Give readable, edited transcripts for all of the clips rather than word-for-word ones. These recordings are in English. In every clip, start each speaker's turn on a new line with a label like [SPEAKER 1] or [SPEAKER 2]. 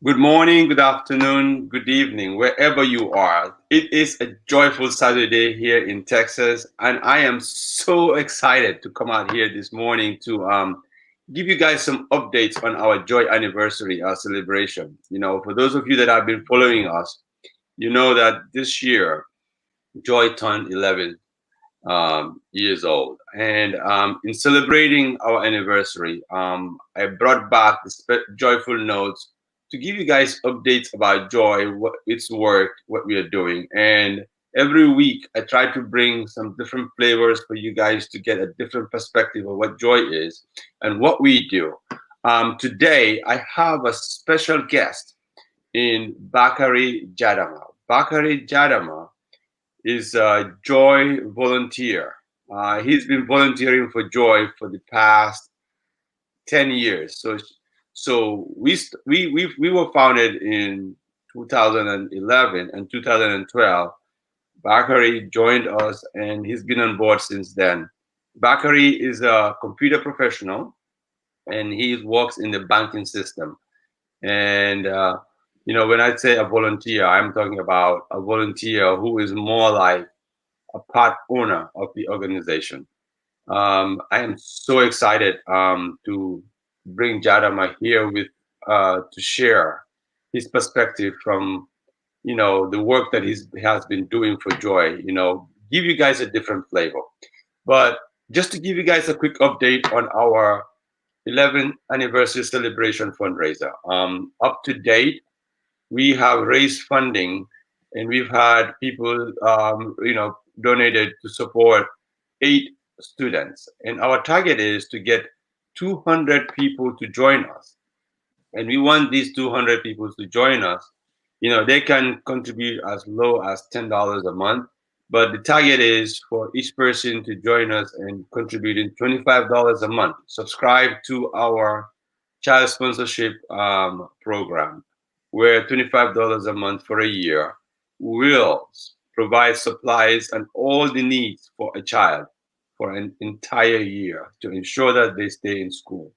[SPEAKER 1] Good morning, good afternoon, good evening, wherever you are. It is a joyful Saturday here in Texas, and I am so excited to come out here this morning to give you guys some updates on our Joy anniversary celebration. For those of you that have been following us, you know that this year Joy turned 11 years old. And in celebrating our anniversary, I brought back the joyful notes to give you guys updates about Joy, what its work, what we are doing. And every week, I try to bring some different flavors for you guys to get a different perspective of what Joy is and what we do. Today, I have a special guest in Bakary Jadama. Bakary Jadama is a Joy volunteer. He's been volunteering for Joy for the past 10 years. So we were founded in 2011 and 2012. Bakary joined us and he's been on board since then. Bakary is a computer professional and he works in the banking system. And when I say a volunteer, I'm talking about a volunteer who is more like a part owner of the organization. I am so excited to bring Jadama here with to share his perspective from the work that he has been doing for Joy. Give you guys a different flavor. But just to give you guys a quick update on our 11th anniversary celebration fundraiser. Up to date, we have raised funding and we've had people donated to support 8 students, and our target is to get 200 people to join us. And we want these 200 people to join us. They can contribute as low as $10 a month, but the target is for each person to join us and contributing $25 a month. Subscribe to our child sponsorship program, where $25 a month for a year will provide supplies and all the needs for a child for an entire year to ensure that they stay in school.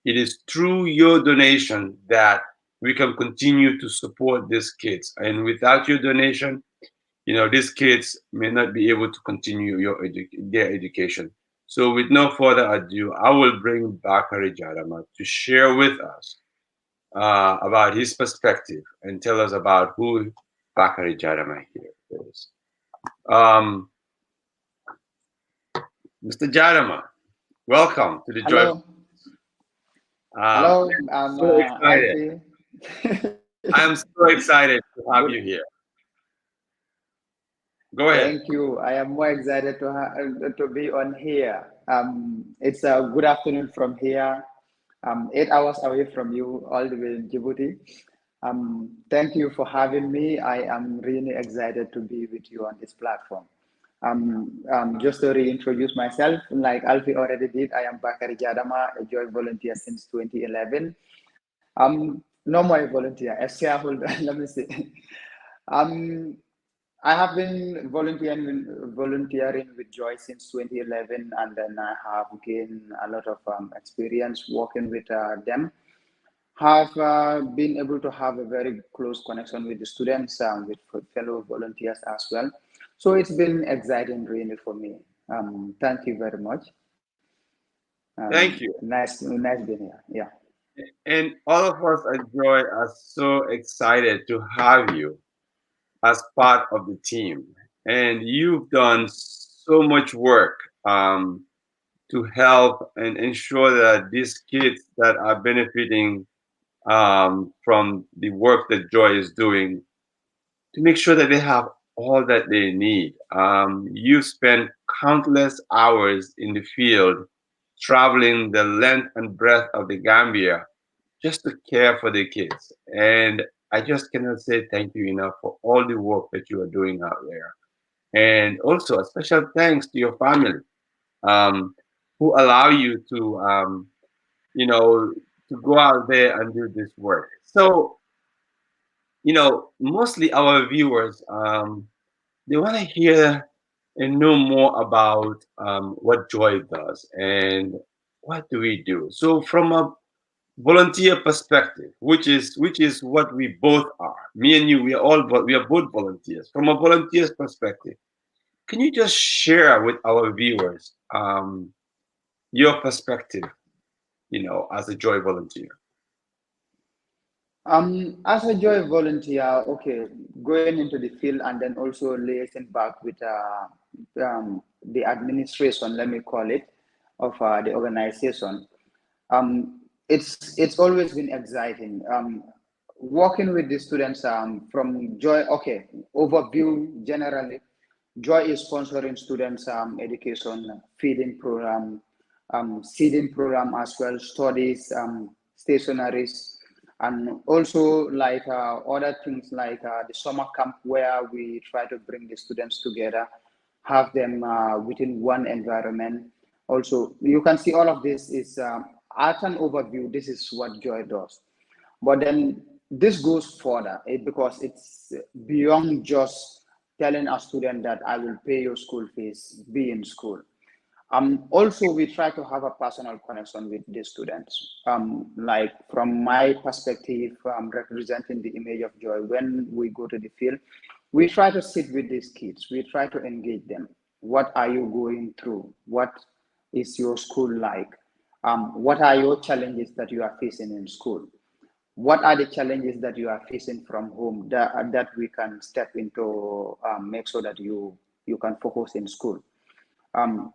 [SPEAKER 1] It is through your donation that we can continue to support these kids. And without your donation, these kids may not be able to continue their education. So with no further ado, I will bring Bakary Jadama to share with us about his perspective and tell us about who Bakary Jadama here is. Mr. Jadama, welcome to the Joy.
[SPEAKER 2] Hello, hello, I'm
[SPEAKER 1] So excited.
[SPEAKER 2] Alfie.
[SPEAKER 1] I'm so excited to have
[SPEAKER 2] Good,
[SPEAKER 1] you here. Go ahead.
[SPEAKER 2] thank you. I am more excited to be on here. It's a good afternoon from here. 8 hours away from you, all the way in Djibouti. Thank you for having me. I am really excited to be with you on this platform. Just to reintroduce myself, like Alfie already did, I am Bakary Jadama, a Joy volunteer since 2011. No more a volunteer, a shareholder. Let me see. Um, I have been volunteering with Joy since 2011, and then I have gained a lot of experience working with them. Have been able to have a very close connection with the students, with fellow volunteers as well. So it's been exciting, really, for me. Thank you very much.
[SPEAKER 1] Thank you.
[SPEAKER 2] Nice being here. Yeah.
[SPEAKER 1] And all of us at Joy are so excited to have you as part of the team. And you've done so much work to help and ensure that these kids that are benefiting from the work that Joy is doing, to make sure that they have all that they need. You spend countless hours in the field, traveling the length and breadth of the Gambia just to care for the kids. And I just cannot say thank you enough for all the work that you are doing out there. And also a special thanks to your family, um, who allow you you know, to go out there and do this work. So, mostly our viewers, they want to hear and know more about what Joy does and what do we do. So, from a volunteer perspective, which is what we both are. Me and you, we are both volunteers. From a volunteer's perspective, can you just share with our viewers your perspective, as a JOYE volunteer?
[SPEAKER 2] As a JOYE volunteer, okay, going into the field and then also liaising back with the administration, let me call it, of the organization. It's always been exciting. Working with the students from JOYE, okay, overview generally, JOYE is sponsoring students education, feeding program, seeding program as well, studies, stationaries, and also like other things like the summer camp where we try to bring the students together, have them within one environment. Also, you can see all of this is at an overview. This is what JOYE does. But then this goes further because it's beyond just telling a student that I will pay your school fees, be in school. Also, we try to have a personal connection with the students. Like from my perspective, representing the image of JOYE, when we go to the field, we try to sit with these kids. We try to engage them. What are you going through? What is your school like? What are your challenges that you are facing in school? What are the challenges that you are facing from home that we can step into, make sure that you can focus in school? Um,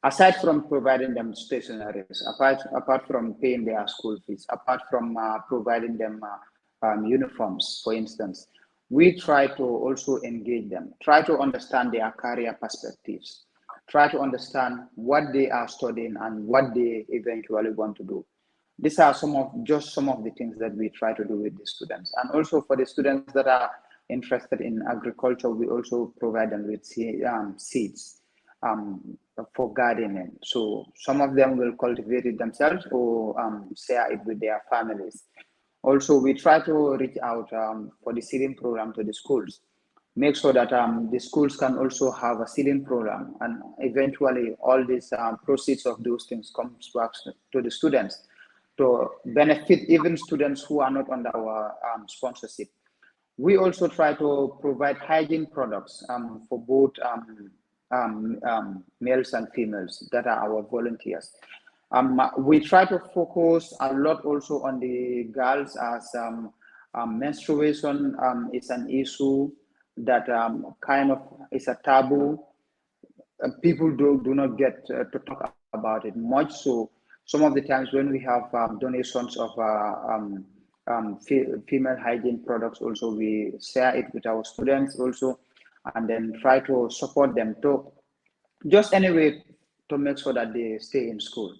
[SPEAKER 2] Aside from providing them stationaries, apart from paying their school fees, apart from providing them uniforms, for instance, we try to also engage them, try to understand their career perspectives, try to understand what they are studying and what they eventually want to do. These are some of the things that we try to do with the students. And also for the students that are interested in agriculture, we also provide them with seeds for gardening. So some of them will cultivate it themselves or share it with their families. Also, we try to reach out for the seeding program to the schools, make sure that the schools can also have a seeding program, and eventually all these proceeds of those things comes back to the students to benefit even students who are not under our sponsorship. We also try to provide hygiene products for both males and females that are our volunteers. We try to focus a lot also on the girls as menstruation is an issue that kind of is a taboo. People do not get to talk about it much. So some of the times when we have donations of female hygiene products, also we share it with our students also, and then try to support them to just anyway to make sure that they stay in school.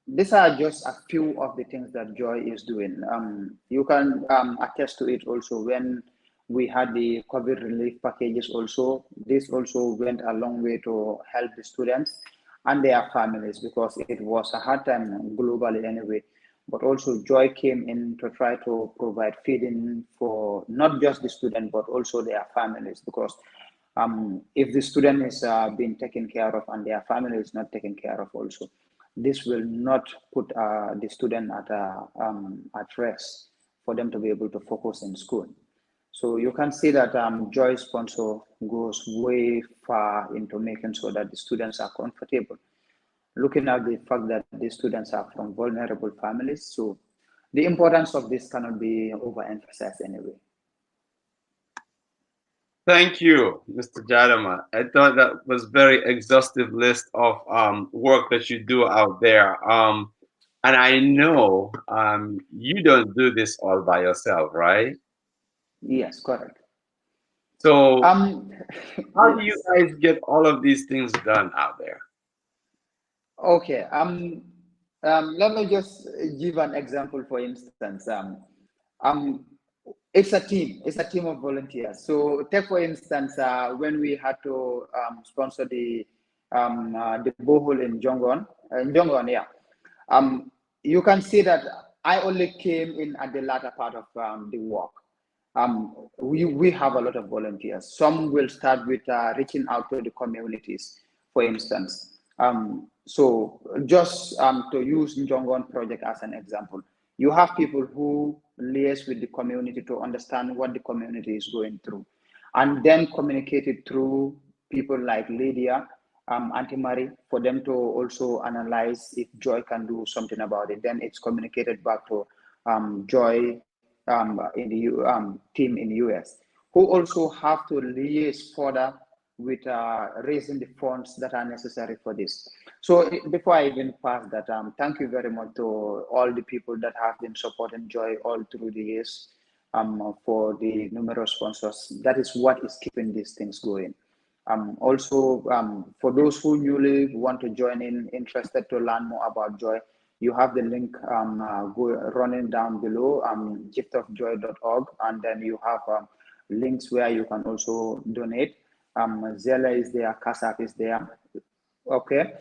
[SPEAKER 2] These are just a few of the things that JOYE is doing. You can attest to it also when we had the COVID relief packages also. This also went a long way to help the students and their families because it was a hard time globally anyway. But also JOYE came in to try to provide feeding for not just the student, but also their families because if the student is being taken care of and their family is not taken care of also, this will not put the student at rest for them to be able to focus in school. So you can see that JOYE sponsor goes way far into making sure that the students are comfortable. Looking at the fact that these students are from vulnerable families, so the importance of this cannot be overemphasized anyway.
[SPEAKER 1] Thank you, Mr. Jadama. I thought that was very exhaustive list of work that you do out there. And I know you don't do this all by yourself, right?
[SPEAKER 2] Yes, correct.
[SPEAKER 1] So how do you
[SPEAKER 2] Yes.
[SPEAKER 1] guys get all of these things done out there?
[SPEAKER 2] Okay. Let me just give an example. For instance, um, it's a team. It's a team of volunteers. So, take for instance, when we had to sponsor the borehole in Jongon, yeah. Um, you can see that I only came in at the latter part of the work. We have a lot of volunteers. Some will start with reaching out to the communities, for instance. So just to use Njongon project as an example, you have people who liaise with the community to understand what the community is going through, and then communicate it through people like Lydia, Auntie Marie, for them to also analyze if Joy can do something about it. Then it's communicated back to Joy in the team in the US, who also have to liaise further with raising the funds that are necessary for this. So before I even pass that, thank you very much to all the people that have been supporting Joy all through the years, for the numerous sponsors. That is what is keeping these things going. Also, for those who newly want to join in, interested to learn more about Joy, you have the link running down below, giftofjoy.org, and then you have links where you can also donate. Zella is there, Kasap is there. Okay.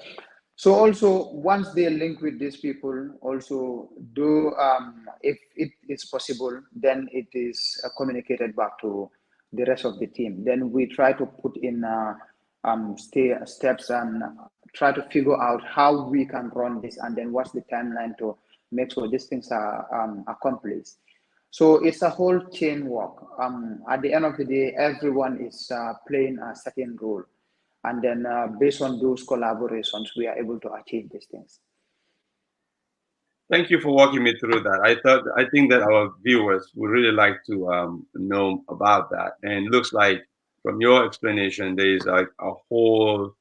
[SPEAKER 2] So also, once they link with these people, also do, if it is possible, then it is communicated back to the rest of the team. Then we try to put in steps and try to figure out how we can run this, and then what's the timeline to make sure these things are accomplished. So it's a whole chain work. At the end of the day, everyone is playing a certain role. And then based on those collaborations, we are able to achieve these things.
[SPEAKER 1] Thank you for walking me through that. I think that our viewers would really like to know about that. And it looks like from your explanation, there is like a whole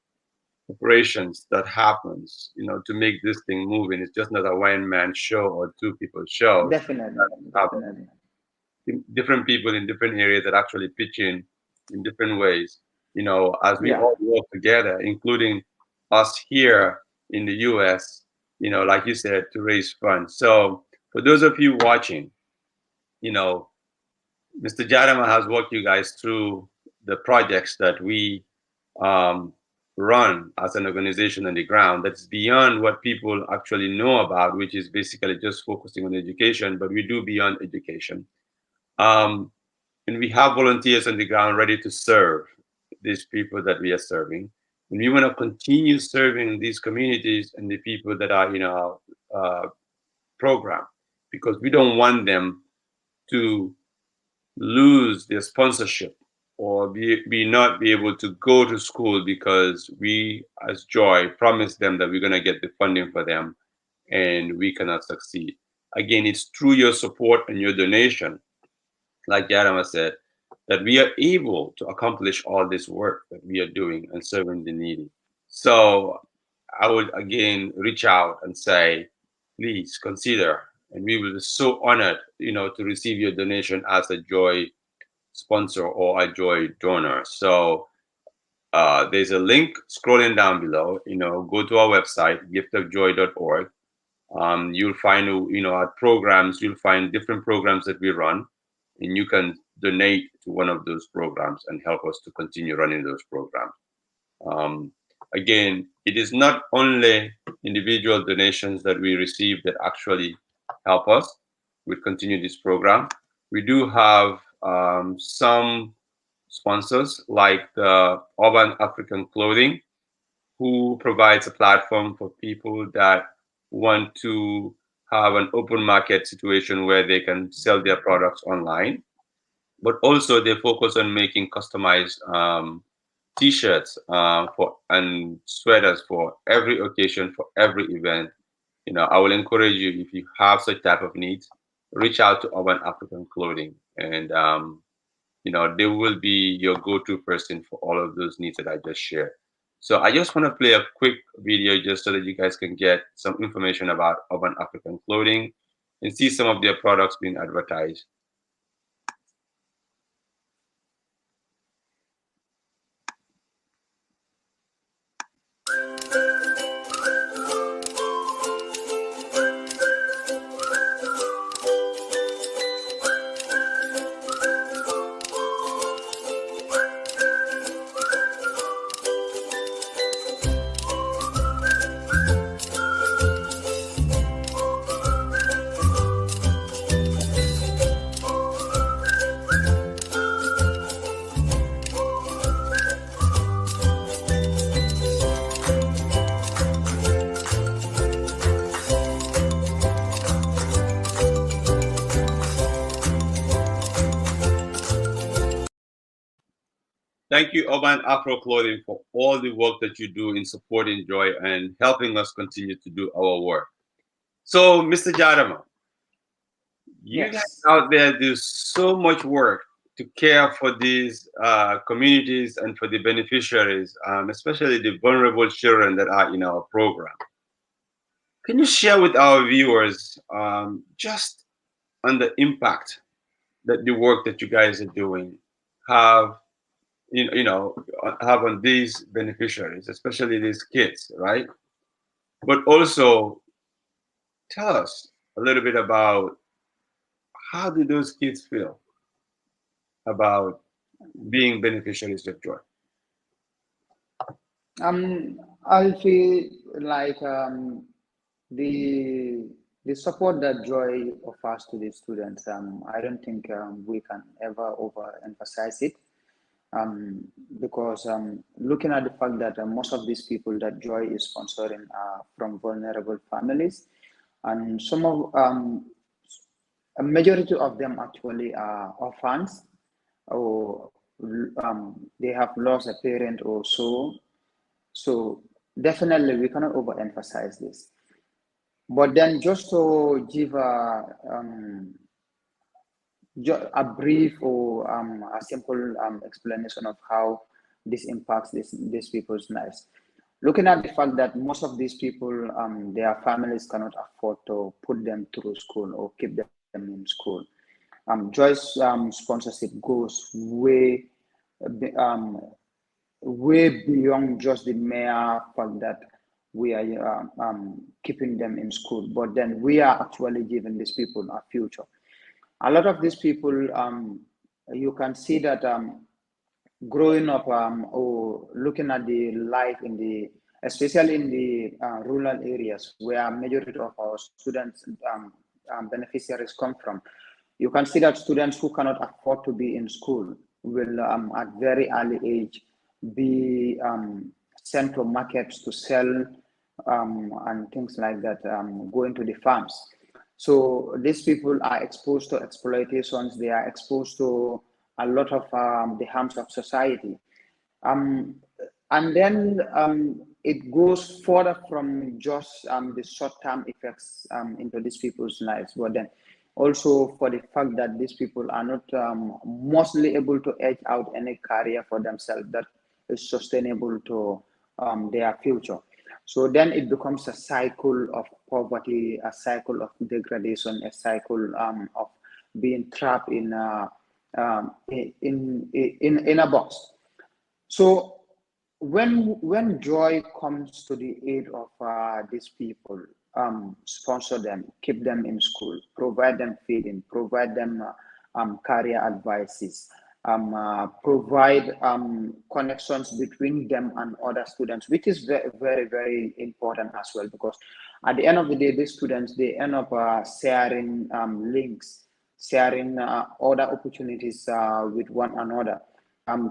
[SPEAKER 1] operations that happens, to make this thing moving. It's just not a one-man show or two people show.
[SPEAKER 2] Definitely, definitely.
[SPEAKER 1] Different people in different areas that actually pitch in different ways, as we all work together, including us here in the US, like you said, to raise funds. So for those of you watching, Mr. Jadama has walked you guys through the projects that we run as an organization on the ground that's beyond what people actually know about, which is basically just focusing on education, but we do beyond education. And we have volunteers on the ground ready to serve these people that we are serving. And we want to continue serving these communities and the people that are in our program, because we don't want them to lose their sponsorship or be not be able to go to school because we as Joy promised them that we're going to get the funding for them and we cannot succeed. Again, it's through your support and your donation, like Jadama said, that we are able to accomplish all this work that we are doing and serving the needy. So I would again reach out and say, please consider, and we will be so honored, to receive your donation as a Joy sponsor or a Joy donor. So there's a link scrolling down below. Go to our website, giftofjoy.org. You'll find, our programs. You'll find different programs that we run, and you can donate to one of those programs and help us to continue running those programs. Again, it is not only individual donations that we receive that actually help us with continue this program. We do have some sponsors like the Urban African Clothing, who provides a platform for people that want to have an open market situation where they can sell their products online. But also they focus on making customized t-shirts and sweaters for every occasion, for every event. I will encourage you, if you have such type of needs, reach out to Urban African Clothing, and they will be your go-to person for all of those needs that I just shared. So I just want to play a quick video just so that you guys can get some information about Urban African Clothing and see some of their products being advertised. Thank you, Urban Afro Clothing, for all the work that you do in supporting Joy and helping us continue to do our work. So, Mr. Jadama, you guys
[SPEAKER 2] Yes.
[SPEAKER 1] out there do so much work to care for these communities and for the beneficiaries, especially the vulnerable children that are in our program. Can you share with our viewers just on the impact that the work that you guys are doing have you know have on these beneficiaries, especially these kids, right? But also tell us a little bit about how do those kids feel about being beneficiaries of joy.
[SPEAKER 2] I feel like the the support that Joy offers to the students. I don't think we can ever overemphasize it. Um, because looking at the fact that most of these people that Joy is sponsoring are from vulnerable families, and some of a majority of them actually are orphans, or they have lost a parent or so. So definitely we cannot overemphasize this. But then just to give a brief or a simple explanation of how this impacts these people's lives. Looking at the fact that most of these people, their families cannot afford to put them through school or keep them in school. Joyce sponsorship goes um, way beyond just the mere fact that we are keeping them in school, but then we are actually giving these people a future. A lot of these people, you can see that growing up or looking at the life in the, especially in the rural areas where majority of our students beneficiaries come from, you can see that students who cannot afford to be in school will at very early age be sent to markets to sell and things like that, going to the farms. So these people are exposed to exploitations. They are exposed to a lot of the harms of society. Um, and then it goes further from just the short-term effects into these people's lives, but then also for the fact that these people are not mostly able to edge out any career for themselves that is sustainable to their future. So then it becomes a cycle of poverty, a cycle of degradation, a cycle of being trapped in a box. So when joy comes to the aid of these people, sponsor them, keep them in school, provide them feeding, provide them career advices, provide connections between them and other students, which is very, very, very important as well. Because at the end of the day, these students they end up sharing links, sharing other opportunities with one another,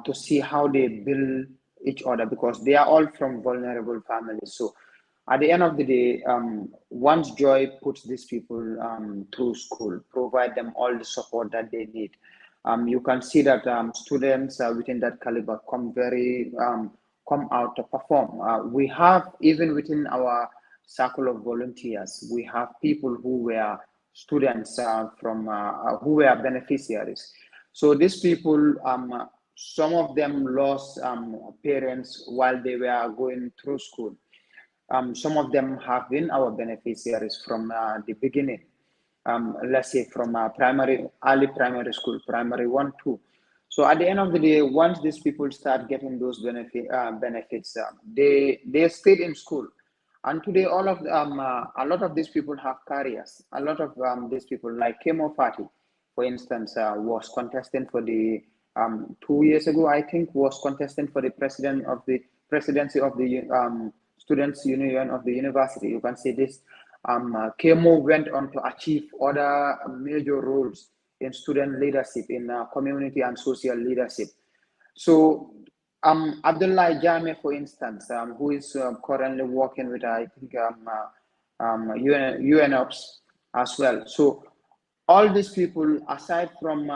[SPEAKER 2] to see how they build each other because they are all from vulnerable families. So at the end of the day, once Joy puts these people through school, provide them all the support that they need, you can see that students within that caliber come out to perform. We have, even within our circle of volunteers, we have people who were students who were beneficiaries. So these people, some of them lost parents while they were going through school. Some of them have been our beneficiaries from the beginning. Let's say from early primary school, primary 1, 2. So at the end of the day, once these people start getting those benefits, they stayed in school. And today, a lot of these people have careers. A lot of these people, like Kemo Party, for instance, was contesting for the 2 years ago, I think, was contesting for the presidency of the Students' Union of the university. You can see this. Kemo went on to achieve other major roles in student leadership, in community and social leadership. So, Abdullah Jame, for instance, who is currently working with, I think, UNOPS as well. So, all these people, aside from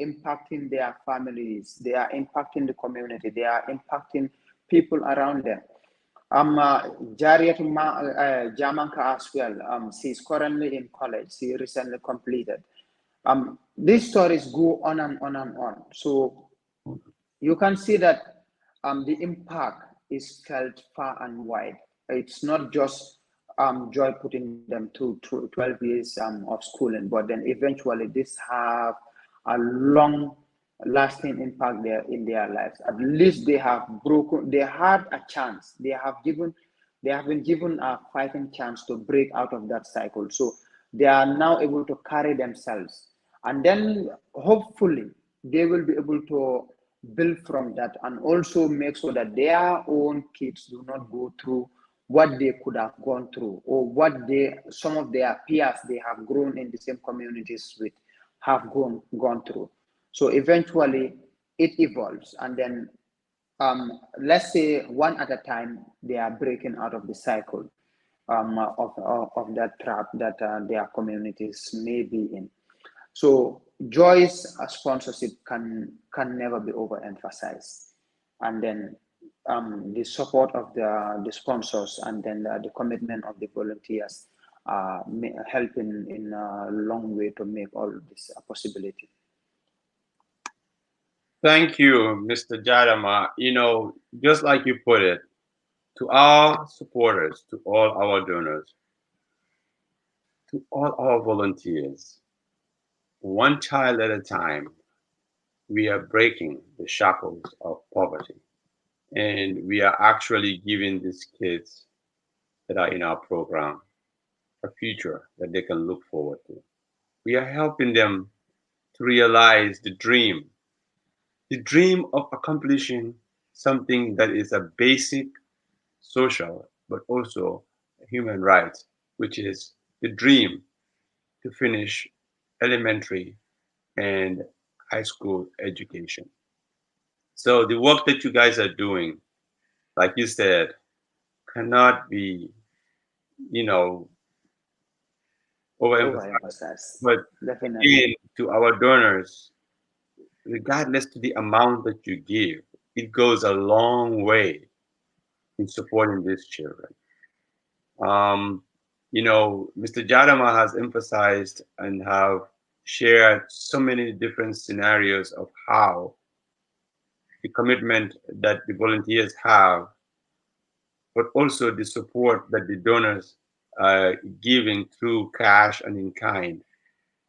[SPEAKER 2] impacting their families, they are impacting the community, they are impacting people around them. Jariat Jamanka as well. She's currently in college. She recently completed. These stories go on and on and on. So you can see that the impact is felt far and wide. It's not just Joy putting them through 12 years of schooling, but then eventually this have a long lasting impact there in their lives. At least they have broken, they had a chance. They have been given a fighting chance to break out of that cycle. So they are now able to carry themselves. And then hopefully they will be able to build from that and also make sure that their own kids do not go through what they could have gone through or what some of their peers they have grown in the same communities with have gone through. So eventually it evolves, and then let's say one at a time they are breaking out of the cycle of that trap that their communities may be in. So Joy's sponsorship can never be overemphasized, and then the support of the sponsors, and then the commitment of the volunteers helping in a long way to make all of this a possibility.
[SPEAKER 1] Thank you, Mr. Jadama. Just like you put it, to our supporters, to all our donors, to all our volunteers, one child at a time, we are breaking the shackles of poverty. And we are actually giving these kids that are in our program a future that they can look forward to. We are helping them to realize the dream of accomplishing something that is a basic social but also a human right, which is the dream to finish elementary and high school education. So the work that you guys are doing, like you said, cannot be, you know, overemphasized.
[SPEAKER 2] Overemphasize,
[SPEAKER 1] But
[SPEAKER 2] definitely.
[SPEAKER 1] again, to our donors, regardless to the amount that you give, it goes a long way in supporting these children. Um, Mr. Jadama has emphasized and have shared so many different scenarios of how the commitment that the volunteers have, but also the support that the donors are giving through cash and in kind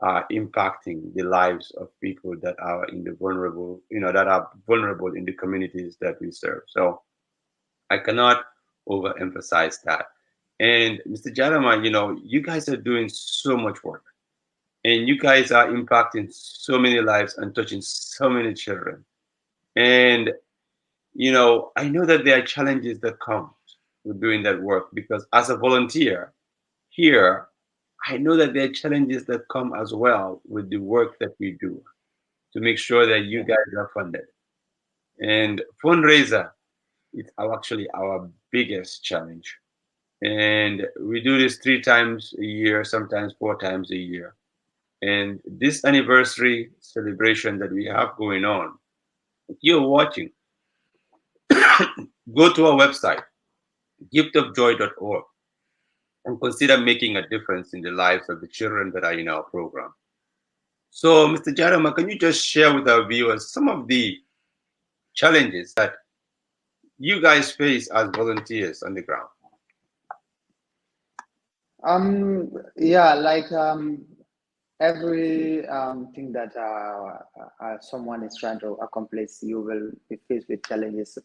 [SPEAKER 1] are impacting the lives of people that are in the vulnerable, that are vulnerable in the communities that we serve. So I cannot overemphasize that. And Mr. Jadama, you guys are doing so much work, and you guys are impacting so many lives and touching so many children. And I know that there are challenges that come with doing that work, because as a volunteer here, I know that there are challenges that come as well with the work that we do to make sure that you
[SPEAKER 2] Yeah.
[SPEAKER 1] guys are funded. And fundraiser is actually our biggest challenge. And we do this 3 times a year, sometimes 4 times a year. And this anniversary celebration that we have going on, if you're watching, go to our website, giftofjoy.org, and consider making a difference in the lives of the children that are in our program. So, Mr. Jarama, can you just share with our viewers some of the challenges that you guys face as volunteers on the ground?
[SPEAKER 2] Yeah, like every thing that someone is trying to accomplish, you will be faced with challenges.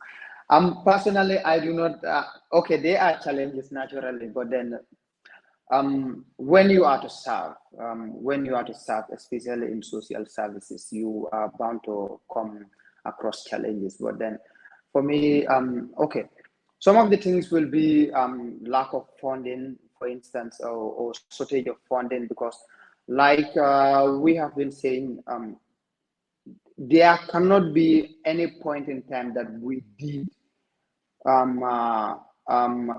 [SPEAKER 2] Personally, I do not. Okay, there are challenges naturally, but then when you are to serve, especially in social services, you are bound to come across challenges. But then, for me, okay, some of the things will be lack of funding, for instance, or shortage of funding, because, like we have been saying, there cannot be any point in time that um, uh,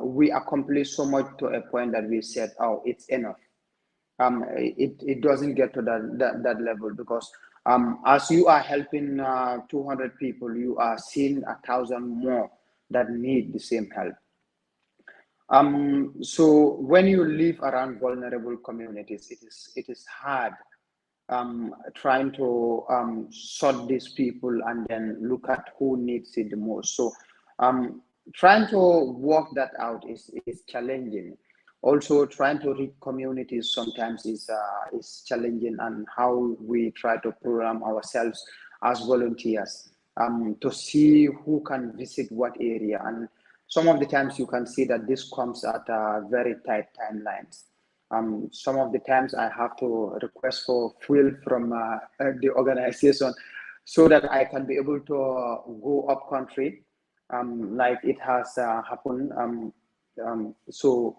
[SPEAKER 2] we accomplished so much to a point that we said, oh, it's enough. it doesn't get to that level, because as you are helping 200 people, you are seeing 1,000 more that need the same help. So when you live around vulnerable communities, it is hard trying to sort these people and then look at who needs it the most. So trying to work that out is challenging. Also, trying to reach communities sometimes is challenging, and how we try to program ourselves as volunteers to see who can visit what area. And some of the times you can see that this comes at very tight timelines. Some of the times I have to request for fuel from the organization so that I can be able to go up country, like it has happened. So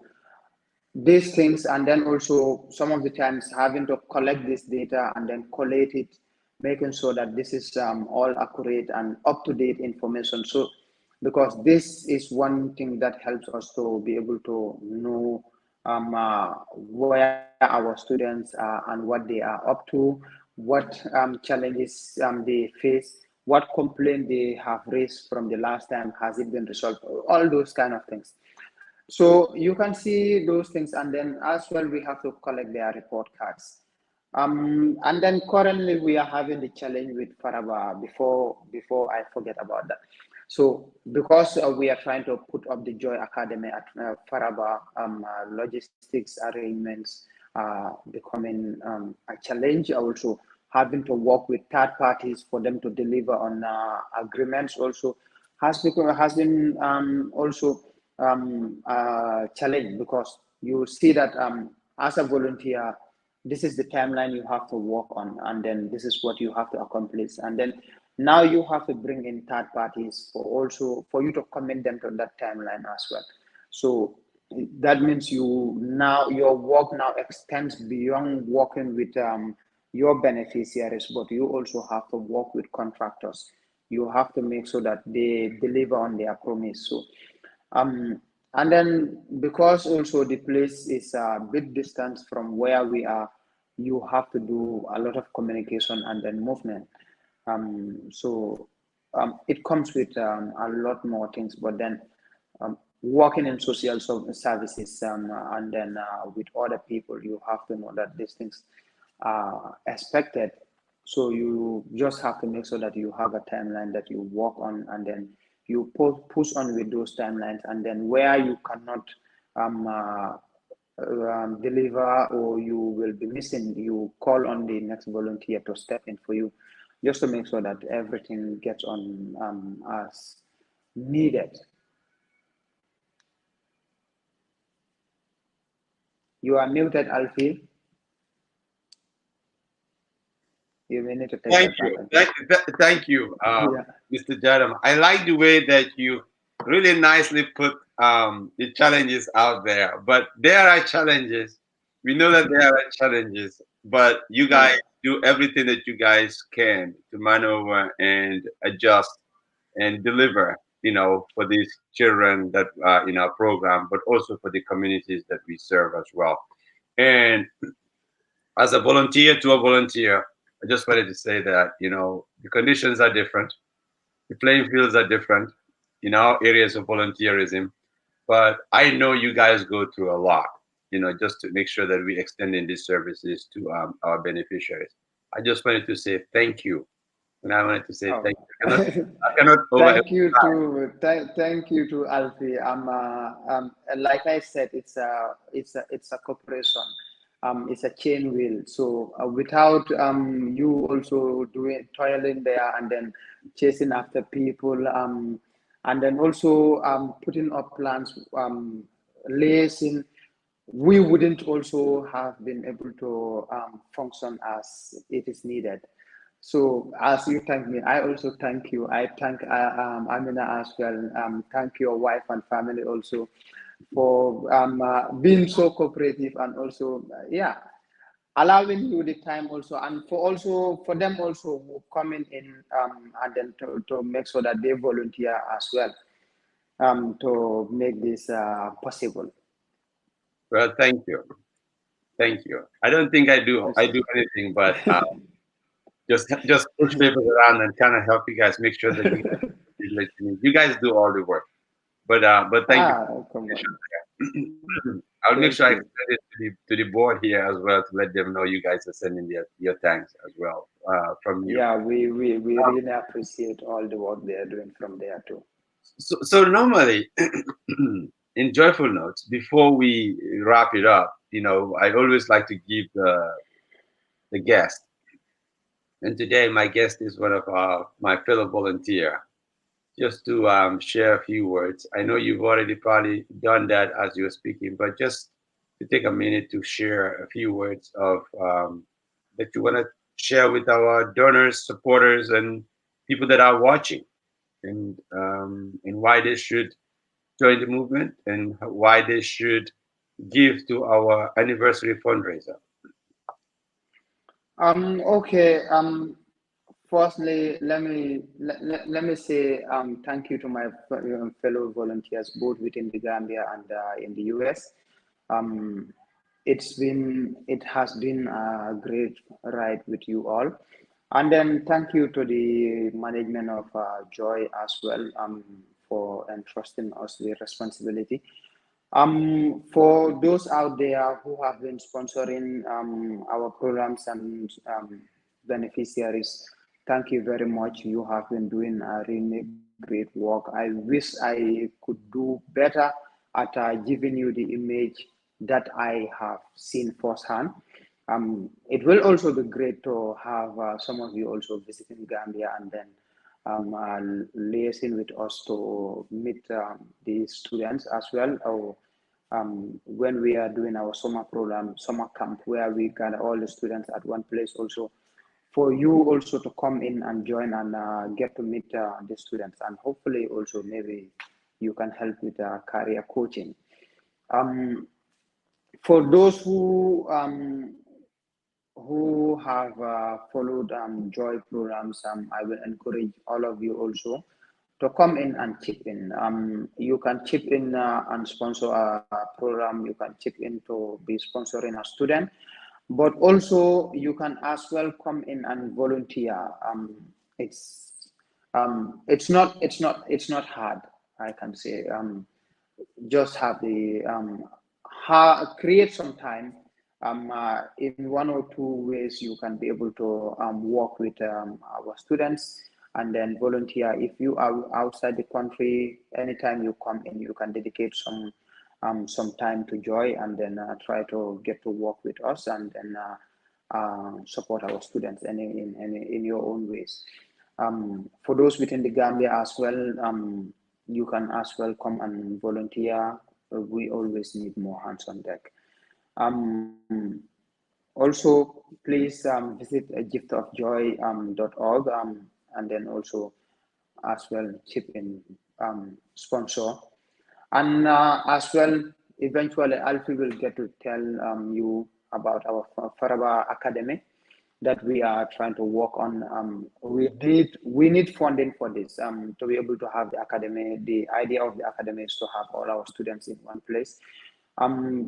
[SPEAKER 2] these things, and then also some of the times having to collect this data and then collate it, making sure that this is all accurate and up to date information. So because this is one thing that helps us to be able to know where our students are and what they are up to, what challenges they face, what complaint they have raised from the last time, has it been resolved, all those kind of things. So you can see those things, and then as well we have to collect their report cards. And then currently we are having the challenge with Faraba. Before I forget about that. So because we are trying to put up the Joy Academy at Faraba, logistics arrangements becoming a challenge. Also having to work with third parties for them to deliver on agreements also has been also challenge, because you see that as a volunteer, this is the timeline you have to work on, and then this is what you have to accomplish, and then now you have to bring in third parties for you to commit them to that timeline as well. So that means your work now extends beyond working with your beneficiaries, but you also have to work with contractors. You have to make sure that they deliver on their promise. So um, and then because also the place is a bit distance from where we are, you have to do a lot of communication and then movement. So it comes with a lot more things, but then working in social services, and then with other people, you have to know that these things are expected. So you just have to make sure that you have a timeline that you work on, and then you push on with those timelines, and then where you cannot um, uh, deliver, or you will be missing, you call on the next volunteer to step in for you, just to make sure that everything gets on as needed. You are muted, Alfie. You may need to take
[SPEAKER 1] Thank
[SPEAKER 2] that back
[SPEAKER 1] you.
[SPEAKER 2] again.
[SPEAKER 1] Thank you,
[SPEAKER 2] Yeah.
[SPEAKER 1] Mr. Jadam. I like the way that you really nicely put the challenges out there. But there are challenges. We know that there are challenges, but you guys
[SPEAKER 2] Yeah.
[SPEAKER 1] do everything that you guys can to maneuver and adjust and deliver, for these children that are in our program, but also for the communities that we serve as well. And as a volunteer to a volunteer, I just wanted to say that, the conditions are different, the playing fields are different in our areas of volunteerism, but I know you guys go through a lot, just to make sure that we extending these services to our beneficiaries. I just wanted to say thank you. And I wanted to say thank
[SPEAKER 2] Oh.
[SPEAKER 1] you. I cannot over.
[SPEAKER 2] Thank you to Alfie. Like I said, it's a cooperation. It's a chain wheel. So without you also doing toiling there, and then chasing after people, and then also putting up plans, liaising, we wouldn't also have been able to function as it is needed. So as you thank me, I also thank you. I thank Amina as well. Thank your wife and family also for being so cooperative, and also, yeah, allowing you the time also, and for them also who coming in, and then to make sure that they volunteer as well, to make this possible.
[SPEAKER 1] Well, thank you. Thank you. I don't think I do. I do anything, but just push papers around and kind of help you guys make sure that you guys listening. You guys do all the work. But thank you.
[SPEAKER 2] Come on.
[SPEAKER 1] I'll make sure
[SPEAKER 2] Thank
[SPEAKER 1] I
[SPEAKER 2] you.
[SPEAKER 1] send it to the board here as well to let them know you guys are sending your thanks as well from you.
[SPEAKER 2] Yeah, we
[SPEAKER 1] Um,
[SPEAKER 2] really appreciate all the work they are doing from there too.
[SPEAKER 1] so normally in joyful notes, before we wrap it up, I always like to give the guest, and today my guest is one of my fellow volunteer, just to share a few words. I know you've already probably done that as you're speaking, but just to take a minute to share a few words of that you want to share with our donors, supporters, and people that are watching, and why they should join the movement and why they should give to our anniversary fundraiser.
[SPEAKER 2] Okay. Firstly, let me say thank you to my fellow volunteers, both within the Gambia and in the US. Um, it has been a great ride with you all, and then thank you to the management of Joy as well for entrusting us the responsibility. For those out there who have been sponsoring our programs and beneficiaries, thank you very much. You have been doing a really great work. I wish I could do better at giving you the image that I have seen firsthand. It will also be great to have some of you also visiting Gambia and then liaising with us to meet the students as well, or when we are doing our summer program, summer camp, where we gather all the students at one place also, for you also to come in and join and get to meet the students, and hopefully also maybe you can help with career coaching. Um, for those who have followed Joy programs, I will encourage all of you also to come in and chip in. You can chip in and sponsor a program. You can chip in to be sponsoring a student, but also you can as well come in and volunteer. It's it's not hard. I can say just have the create some time in one or two ways you can be able to work with our students and then volunteer. If you are outside the country, anytime you come in, you can dedicate some time to Joy and then try to get to work with us and then support our students in your own ways. For those within the Gambia as well, you can as well come and volunteer. We always need more hands on deck. Also, please visit giftofjoy.org and then also as well chip in sponsor. And as well, eventually, Alfie will get to tell you about our Faraba Academy that we are trying to work on. We need funding for this to be able to have the academy. The idea of the academy is to have all our students in one place.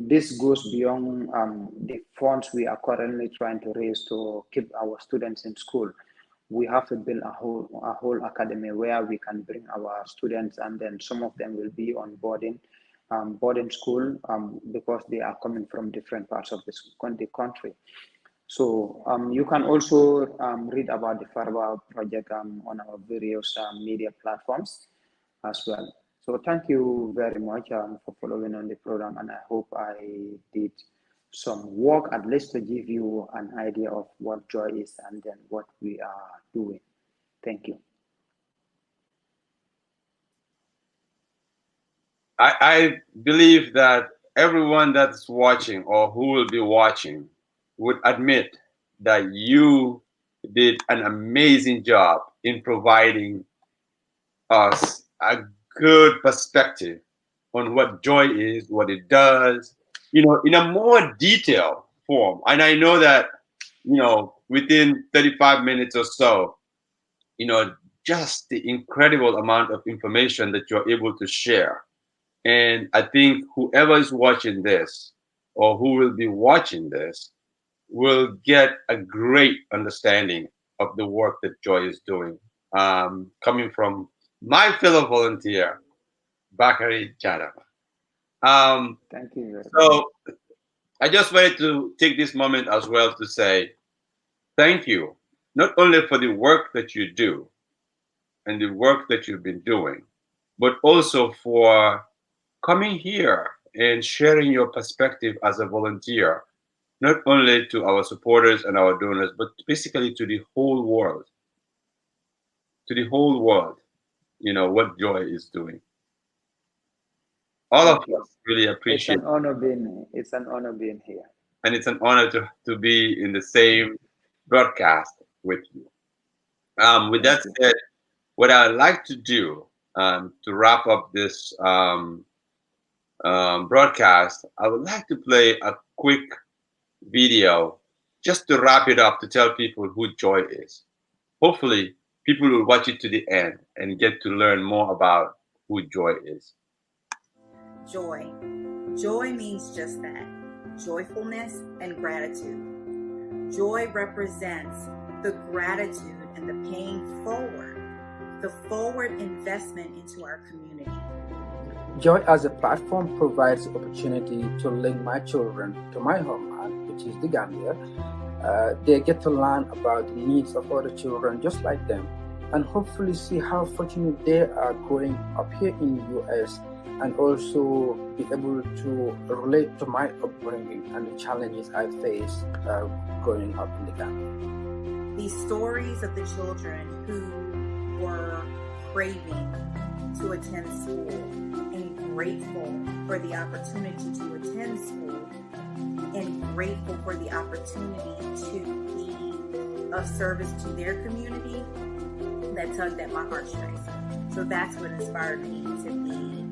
[SPEAKER 2] This goes beyond the funds we are currently trying to raise to keep our students in school. We have to build a whole academy where we can bring our students, and then some of them will be on boarding school because they are coming from different parts of the country. So you can also read about the Farba project on our various media platforms as well. So thank you very much for following on the program, and I hope I did some work at least to give you an idea of what Joy is and then what we are doing. Thank you.
[SPEAKER 1] I believe that everyone that's watching or who will be watching would admit that you did an amazing job in providing us a good perspective on what joy is, what it does, in a more detailed form. And I know that, within 35 minutes or so, you know, just the incredible amount of information that you're able to share. And I think whoever is watching this or who will be watching this will get a great understanding of the work that JOYE is doing, coming from my fellow volunteer, Bakary Jadama.
[SPEAKER 2] Thank you very much.
[SPEAKER 1] So I just wanted to take this moment as well to say thank you, not only for the work that you do and the work that you've been doing, but also for coming here and sharing your perspective as a volunteer, not only to our supporters and our donors, but basically to the whole world, what JOYE is doing. All of
[SPEAKER 2] Thank you.
[SPEAKER 1] us really
[SPEAKER 2] It's
[SPEAKER 1] appreciate
[SPEAKER 2] an honor being here.
[SPEAKER 1] and it's an honor to be in the same broadcast with you. With that
[SPEAKER 2] Thank you.
[SPEAKER 1] said, what I'd like to do to wrap up this broadcast, I would like to play a quick video just to wrap it up to tell people who JOYE is. Hopefully, people will watch it to the end and get to learn more about who JOYE is.
[SPEAKER 3] JOYE. JOYE means just that, joyfulness and gratitude. JOYE represents the gratitude and the paying forward, the forward investment into our community.
[SPEAKER 4] JOYE as a platform provides opportunity to link my children to my homeland, which is the Gambia. They get to learn about the needs of other children just like them, and hopefully see how fortunate they are growing up here in the US, and also be able to relate to my upbringing and the challenges I faced growing up in the Gambia.
[SPEAKER 3] These stories of the children who were craving to attend school and grateful for the opportunity to attend school and grateful for the opportunity to be of service to their community, that tugged at my heartstrings. So that's what inspired me to be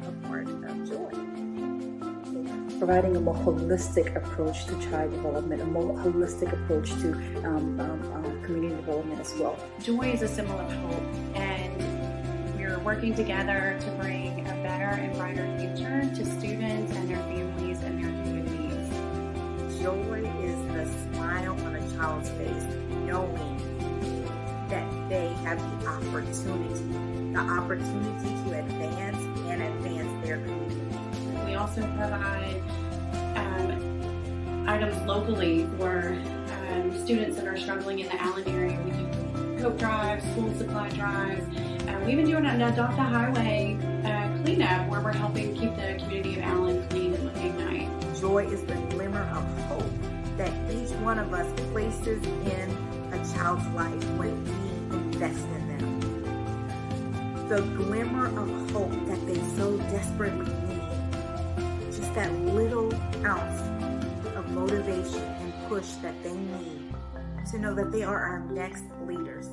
[SPEAKER 3] a part of JOYE.
[SPEAKER 5] Providing a more holistic approach to child development, a more holistic approach to community development as well.
[SPEAKER 6] JOYE is a symbol of hope, and we're working together to bring a better and brighter future to students and their families and their communities.
[SPEAKER 3] JOYE is the smile on a child's face, knowing that they have the opportunity to advance their community.
[SPEAKER 6] We also provide items locally for students that are struggling in the Allen area. We do coat drives, school supply drives. We even do an Adopt a Highway cleanup where we're helping keep the community of Allen clean and looking nice.
[SPEAKER 3] JOYE is the glimmer of hope that each one of us places in a child's life when we invest in them. The glimmer of hope that they so desperately need. Just that little ounce of motivation and push that they need to know that they are our next leaders.